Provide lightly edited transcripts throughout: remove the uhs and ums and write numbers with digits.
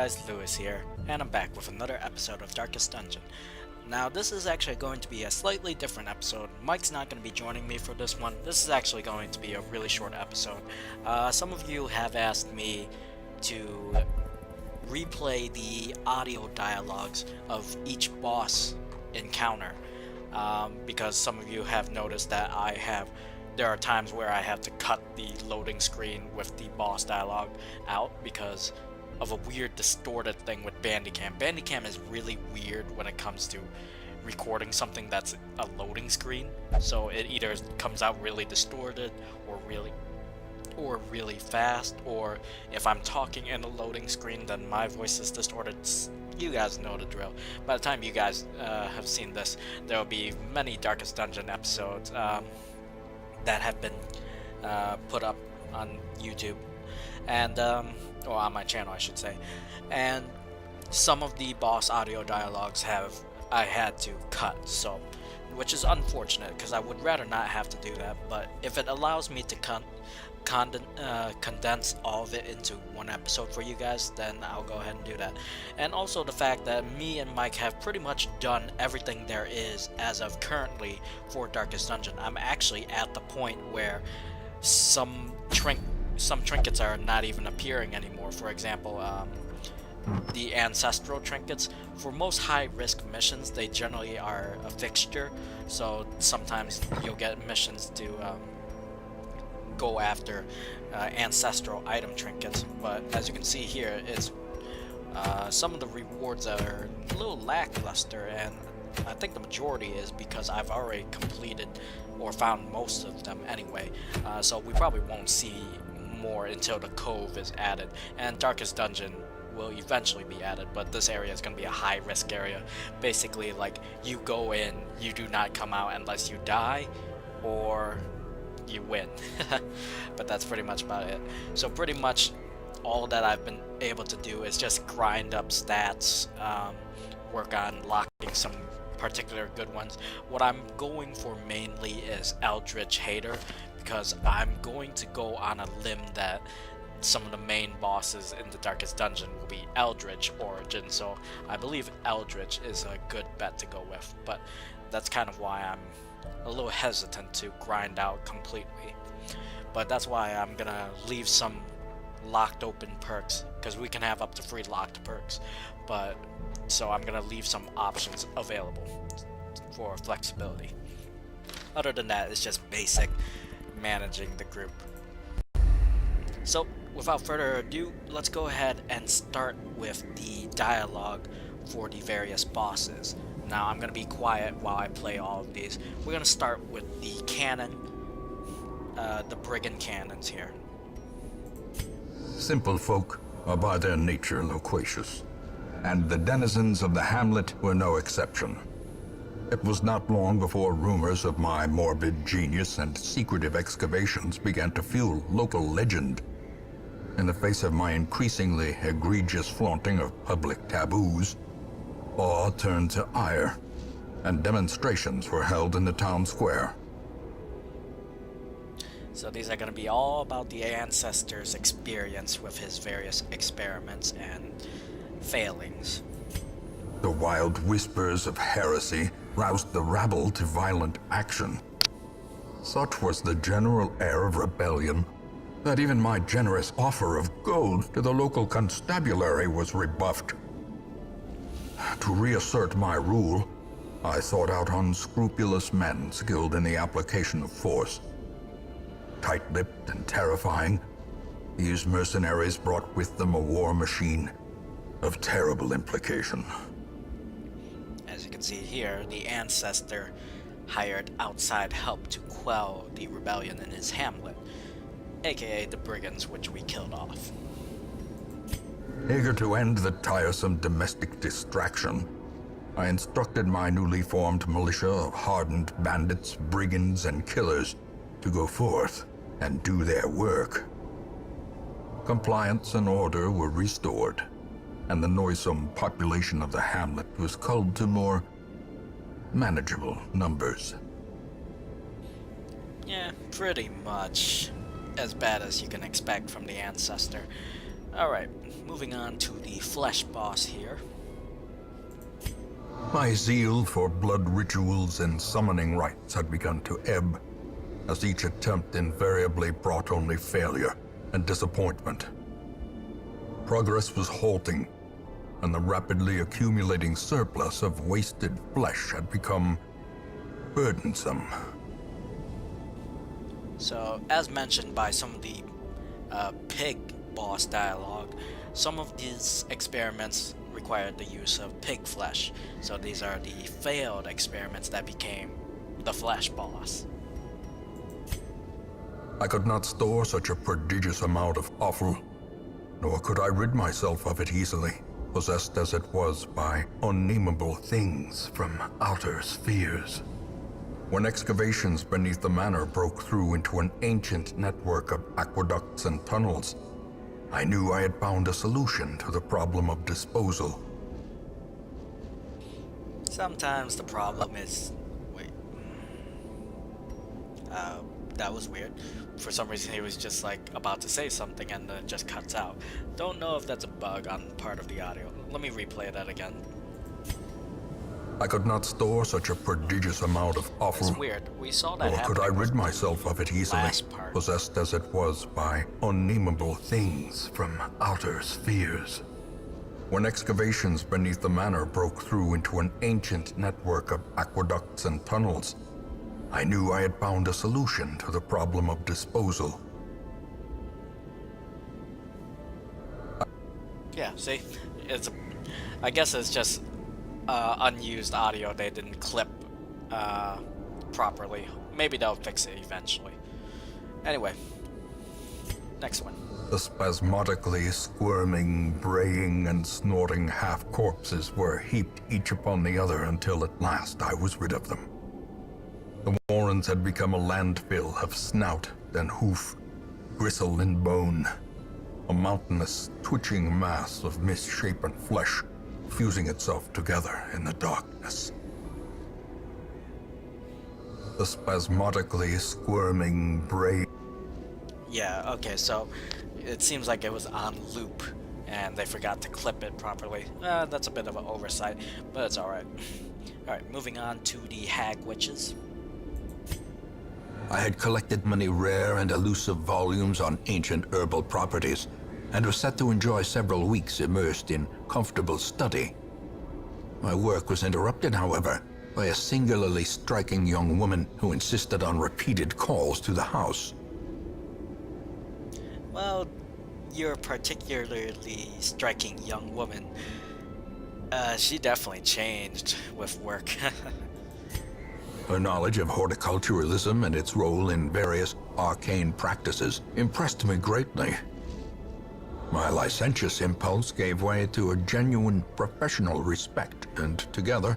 guys, Lewis here, and I'm back with another episode of Darkest Dungeon. Now, this is actually going to be a slightly different episode. Mike's not going to be joining me for this one. This is actually going to be a really short episode. Some of you have asked me to replay the audio dialogues of each boss encounter, because some of you have noticed that there are times where I have to cut the loading screen with the boss dialogue out because of a weird distorted thing with Bandicam. Bandicam is really weird when it comes to recording something that's a loading screen. So it either comes out really distorted or really fast, or if I'm talking in a loading screen then my voice is distorted. You guys know the drill. By the time you guys have seen this, there will be many Darkest Dungeon episodes that have been put up on YouTube and or on my channel I should say, and some of the boss audio dialogues I had to cut, so which is unfortunate because I would rather not have to do that, but if it allows me to condense all of it into one episode for you guys, then I'll go ahead and do that. And also the fact that me and Mike have pretty much done everything there is as of currently for Darkest Dungeon. I'm actually at the point where some trinkets are not even appearing anymore. For example, the ancestral trinkets, for most high-risk missions, they generally are a fixture, so sometimes you'll get missions to go after ancestral item trinkets, but as you can see here, it's some of the rewards are a little lackluster, and I think the majority is because I've already completed or found most of them anyway, so we probably won't see more until the Cove is added, and Darkest Dungeon will eventually be added, but this area is going to be a high-risk area. Basically, like, you go in, you do not come out unless you die or you win. But that's pretty much about it. So pretty much all that I've been able to do is just grind up stats, work on locking some particular good ones. What I'm going for mainly is Eldritch Hater, because I'm going to go on a limb that some of the main bosses in the Darkest Dungeon will be Eldritch origin, so I believe Eldritch is a good bet to go with, but that's kind of why I'm a little hesitant to grind out completely. But that's why I'm gonna leave some locked open perks, because we can have up to 3 locked perks, but so I'm gonna leave some options available for flexibility. Other than that, it's just basic managing the group. So without further ado, let's go ahead and start with the dialogue for the various bosses. Now I'm going to be quiet while I play all of these. We're going to start with the cannon, the brigand cannons here. Simple folk are by their nature loquacious, and the denizens of the hamlet were no exception. It was not long before rumors of my morbid genius and secretive excavations began to fuel local legend. In the face of my increasingly egregious flaunting of public taboos, awe turned to ire, and demonstrations were held in the town square. So these are going to be all about the ancestor's experience with his various experiments and failings. The wild whispers of heresy roused the rabble to violent action. Such was the general air of rebellion that even my generous offer of gold to the local constabulary was rebuffed. To reassert my rule, I sought out unscrupulous men skilled in the application of force. Tight-lipped and terrifying, these mercenaries brought with them a war machine of terrible implication. As you can see here, the ancestor hired outside help to quell the rebellion in his hamlet, aka the brigands, which we killed off. Eager to end the tiresome domestic distraction, I instructed my newly formed militia of hardened bandits, brigands, and killers to go forth and do their work. Compliance and order were restored, and the noisome population of the hamlet was culled to more manageable numbers. Yeah, pretty much as bad as you can expect from the ancestor. Alright, moving on to the flesh boss here. My zeal for blood rituals and summoning rites had begun to ebb, as each attempt invariably brought only failure and disappointment. Progress was halting, and the rapidly accumulating surplus of wasted flesh had become burdensome. So, as mentioned by some of the pig boss dialogue, some of these experiments required the use of pig flesh. So these are the failed experiments that became the flesh boss. I could not store such a prodigious amount of offal, nor could I rid myself of it easily, possessed as it was by unnameable things from outer spheres. When excavations beneath the manor broke through into an ancient network of aqueducts and tunnels, I knew I had found a solution to the problem of disposal. Sometimes the problem is... Wait. That was weird. For some reason he was just like about to say something and then it just cuts out. Don't know if that's a bug on part of the audio. Let me replay that again. I could not store such a prodigious amount of offal. It's weird. We saw that Nor could I happening rid myself of it easily, last part. possessed as it was by unnameable things from outer spheres. When excavations beneath the manor broke through into an ancient network of aqueducts and tunnels, I knew I had found a solution to the problem of disposal. Yeah, see? It's... I guess it's just unused audio they didn't clip properly. Maybe they'll fix it eventually. Anyway, next one. The spasmodically squirming, braying, and snorting half-corpses were heaped each upon the other until at last I was rid of them. The warrens had become a landfill of snout and hoof, gristle and bone, a mountainous, twitching mass of misshapen flesh fusing itself together in the darkness. The spasmodically squirming, Yeah, okay, so it seems like it was on loop and they forgot to clip it properly. That's a bit of an oversight, but it's alright. Alright, moving on to the Hag Witches. I had collected many rare and elusive volumes on ancient herbal properties, and was set to enjoy several weeks immersed in comfortable study. My work was interrupted, however, by a singularly striking young woman who insisted on repeated calls to the house. Well, you're a particularly striking young woman. She definitely changed with work. Her knowledge of horticulturalism and its role in various arcane practices impressed me greatly. My licentious impulse gave way to a genuine professional respect, and together,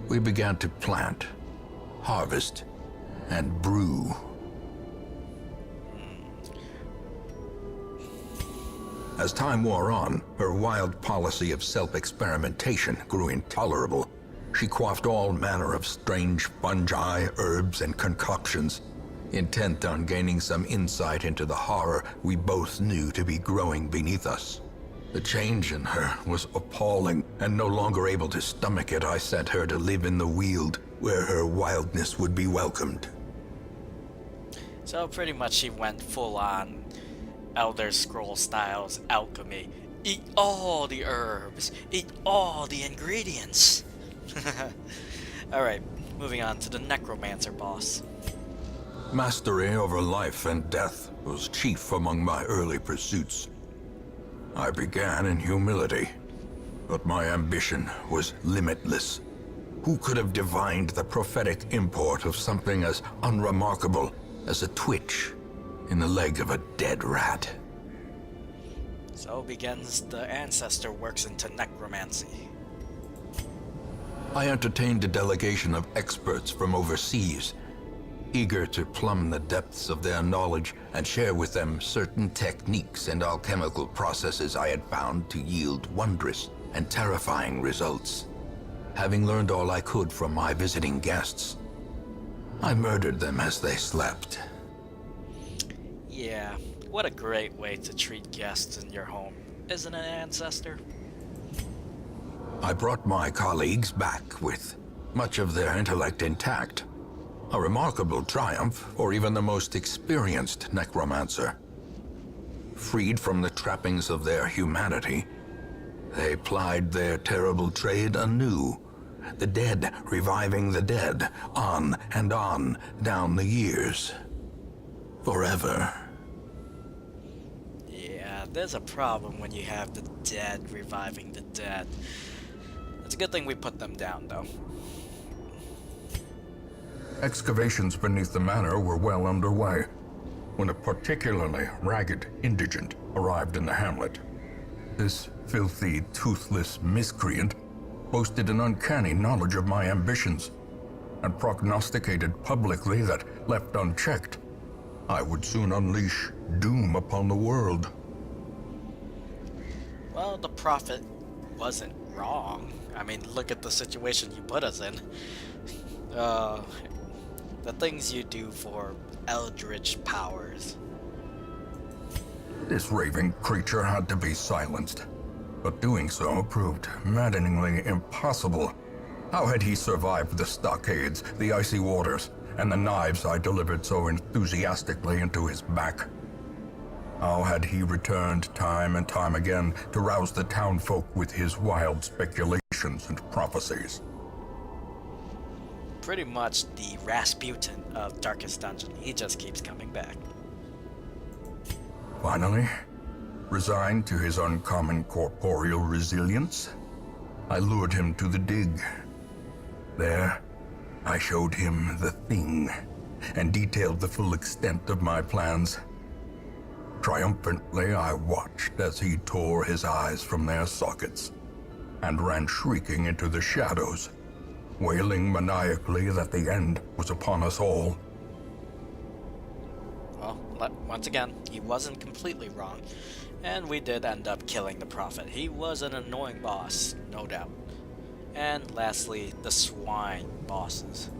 we began to plant, harvest, and brew. As time wore on, her wild policy of self-experimentation grew intolerable. She quaffed all manner of strange fungi, herbs, and concoctions, intent on gaining some insight into the horror we both knew to be growing beneath us. The change in her was appalling, and no longer able to stomach it, I sent her to live in the Weald, where her wildness would be welcomed. So pretty much she went full on Elder Scrolls styles alchemy. Eat all the herbs, eat all the ingredients. Alright, moving on to the Necromancer boss. Mastery over life and death was chief among my early pursuits. I began in humility, but my ambition was limitless. Who could have divined the prophetic import of something as unremarkable as a twitch in the leg of a dead rat? So begins the ancestor works into necromancy. I entertained a delegation of experts from overseas, eager to plumb the depths of their knowledge and share with them certain techniques and alchemical processes I had found to yield wondrous and terrifying results. Having learned all I could from my visiting guests, I murdered them as they slept. Yeah, what a great way to treat guests in your home, isn't it, Ancestor? I brought my colleagues back with much of their intellect intact. A remarkable triumph for even the most experienced necromancer. Freed from the trappings of their humanity, they plied their terrible trade anew, the dead reviving the dead, on and on down the years. Forever. Yeah, there's a problem when you have the dead reviving the dead. It's a good thing we put them down, though. Excavations beneath the manor were well underway when a particularly ragged indigent arrived in the hamlet. This filthy, toothless miscreant boasted an uncanny knowledge of my ambitions and prognosticated publicly that, left unchecked, I would soon unleash doom upon the world. Well, the prophet wasn't wrong. I mean, look at the situation you put us in. The things you do for eldritch powers. This raving creature had to be silenced, but doing so proved maddeningly impossible. How had he survived the stockades, the icy waters, and the knives I delivered so enthusiastically into his back? How had he returned time and time again to rouse the townfolk with his wild speculations and prophecies? Pretty much the Rasputin of Darkest Dungeon. He just keeps coming back. Finally, resigned to his uncommon corporeal resilience, I lured him to the dig. There, I showed him the thing and detailed the full extent of my plans. Triumphantly, I watched as he tore his eyes from their sockets and ran shrieking into the shadows, wailing maniacally that the end was upon us all. Well, once again, he wasn't completely wrong, and we did end up killing the prophet. He was an annoying boss, no doubt. And lastly, the swine bosses.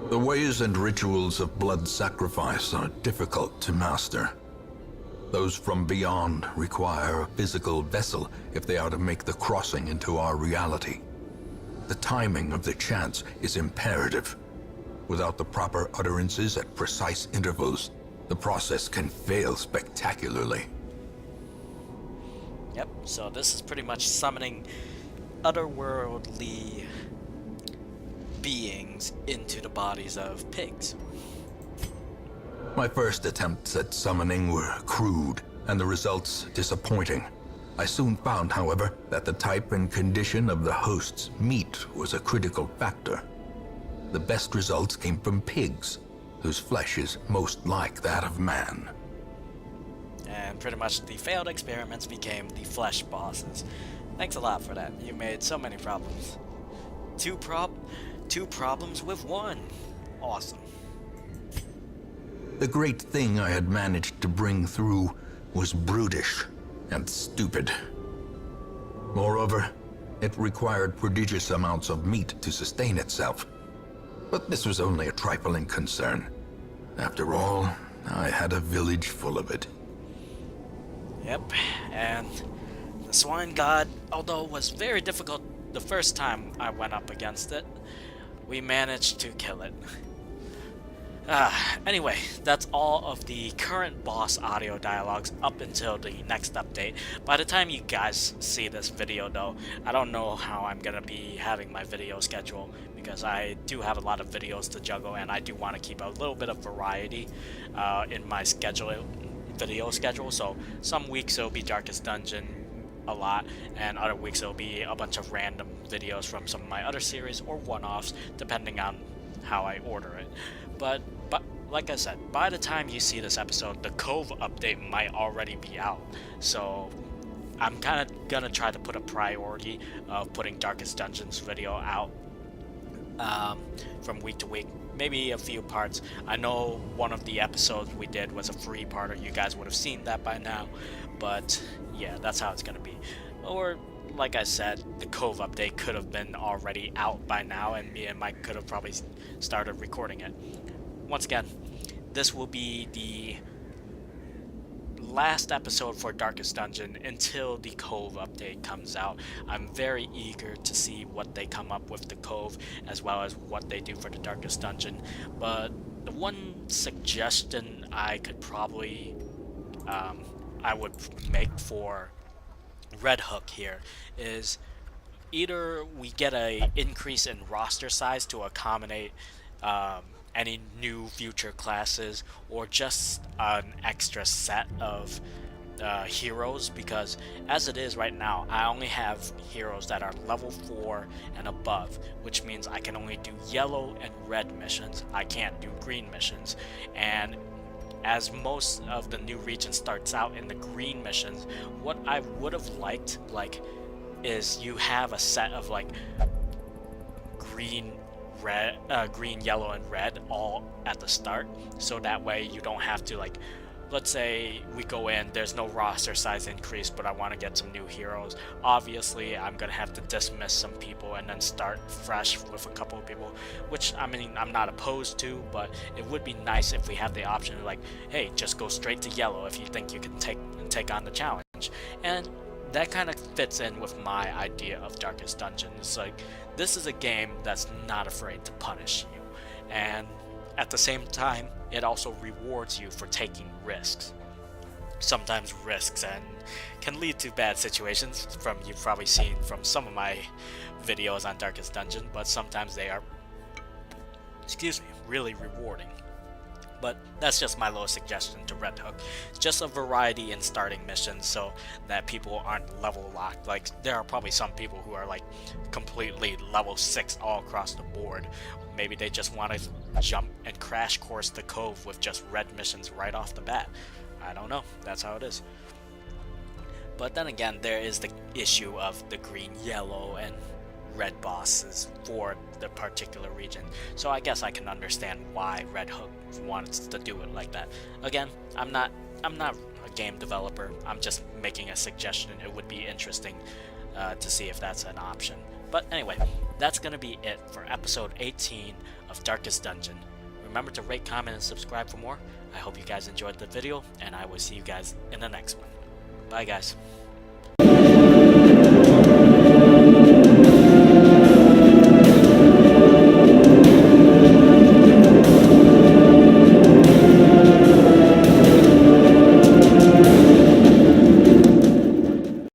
The ways and rituals of blood sacrifice are difficult to master. Those from beyond require a physical vessel if they are to make the crossing into our reality. The timing of the chants is imperative. Without the proper utterances at precise intervals, the process can fail spectacularly. Yep, so this is pretty much summoning otherworldly beings into the bodies of pigs. My first attempts at summoning were crude, and the results disappointing. I soon found, however, that the type and condition of the host's meat was a critical factor. The best results came from pigs, whose flesh is most like that of man. And pretty much the failed experiments became the flesh bosses. Thanks a lot for that. You made so many problems. Two problems with one. Awesome. The great thing I had managed to bring through was brutish and stupid. Moreover, it required prodigious amounts of meat to sustain itself. But this was only a trifling concern. After all, I had a village full of it. Yep, and the swine god, although was very difficult the first time I went up against it, we managed to kill it. Anyway, that's all of the current boss audio dialogues up until the next update. By the time you guys see this video though, I don't know how I'm gonna be having my video schedule, because I do have a lot of videos to juggle and I do want to keep a little bit of variety in my video schedule. So some weeks it'll be Darkest Dungeon a lot, and other weeks it'll be a bunch of random videos from some of my other series or one-offs, depending on how I order it. But like I said, by the time you see this episode, the Cove update might already be out. So I'm kind of gonna try to put a priority of putting Darkest Dungeons video out from week to week. Maybe a few parts. I know one of the episodes we did was a free parter. You guys would have seen that by now. But yeah, that's how it's gonna be. Or like I said, the Cove update could have been already out by now, and me and Mike could have probably started recording it. Once again, this will be the last episode for Darkest Dungeon until the Cove update comes out. I'm very eager to see what they come up with the Cove, as well as what they do for the Darkest Dungeon. But the one suggestion I could probably I would make for Red Hook here is either we get a increase in roster size to accommodate any new future classes, or just an extra set of heroes, because as it is right now, I only have heroes that are level 4 and above, which means I can only do yellow and red missions. I can't do green missions, and as most of the new region starts out in the green missions, what I would have liked, like, is you have a set of like green, yellow, and red all at the start, so that way you don't have to, like, let's say we go in, there's no roster size increase, but I want to get some new heroes. Obviously, I'm gonna have to dismiss some people and then start fresh with a couple of people, which, I mean, I'm not opposed to, but it would be nice if we have the option of, like, hey, just go straight to yellow if you think you can take on the challenge. And that kind of fits in with my idea of Darkest Dungeon. It's like, this is a game that's not afraid to punish you, and at the same time, it also rewards you for taking risks. Sometimes risks can lead to bad situations, from you've probably seen from some of my videos on Darkest Dungeon, but sometimes they are, really rewarding. But that's just my little suggestion to Red Hook. It's just a variety in starting missions so that people aren't level locked. Like, there are probably some people who are like completely level 6 all across the board. Maybe they just want to jump and crash course the Cove with just red missions right off the bat. I don't know. That's how it is. But then again, there is the issue of the green, yellow, and red bosses for the particular region, so I guess I can understand why Red Hook wants to do it like that. Again, I'm not a game developer. I'm just making a suggestion. It would be interesting to see if that's an option. But anyway, that's gonna be it for episode 18 of Darkest Dungeon. Remember to rate, comment, and subscribe for more. I hope you guys enjoyed the video, and I will see you guys in the next one. Bye, guys.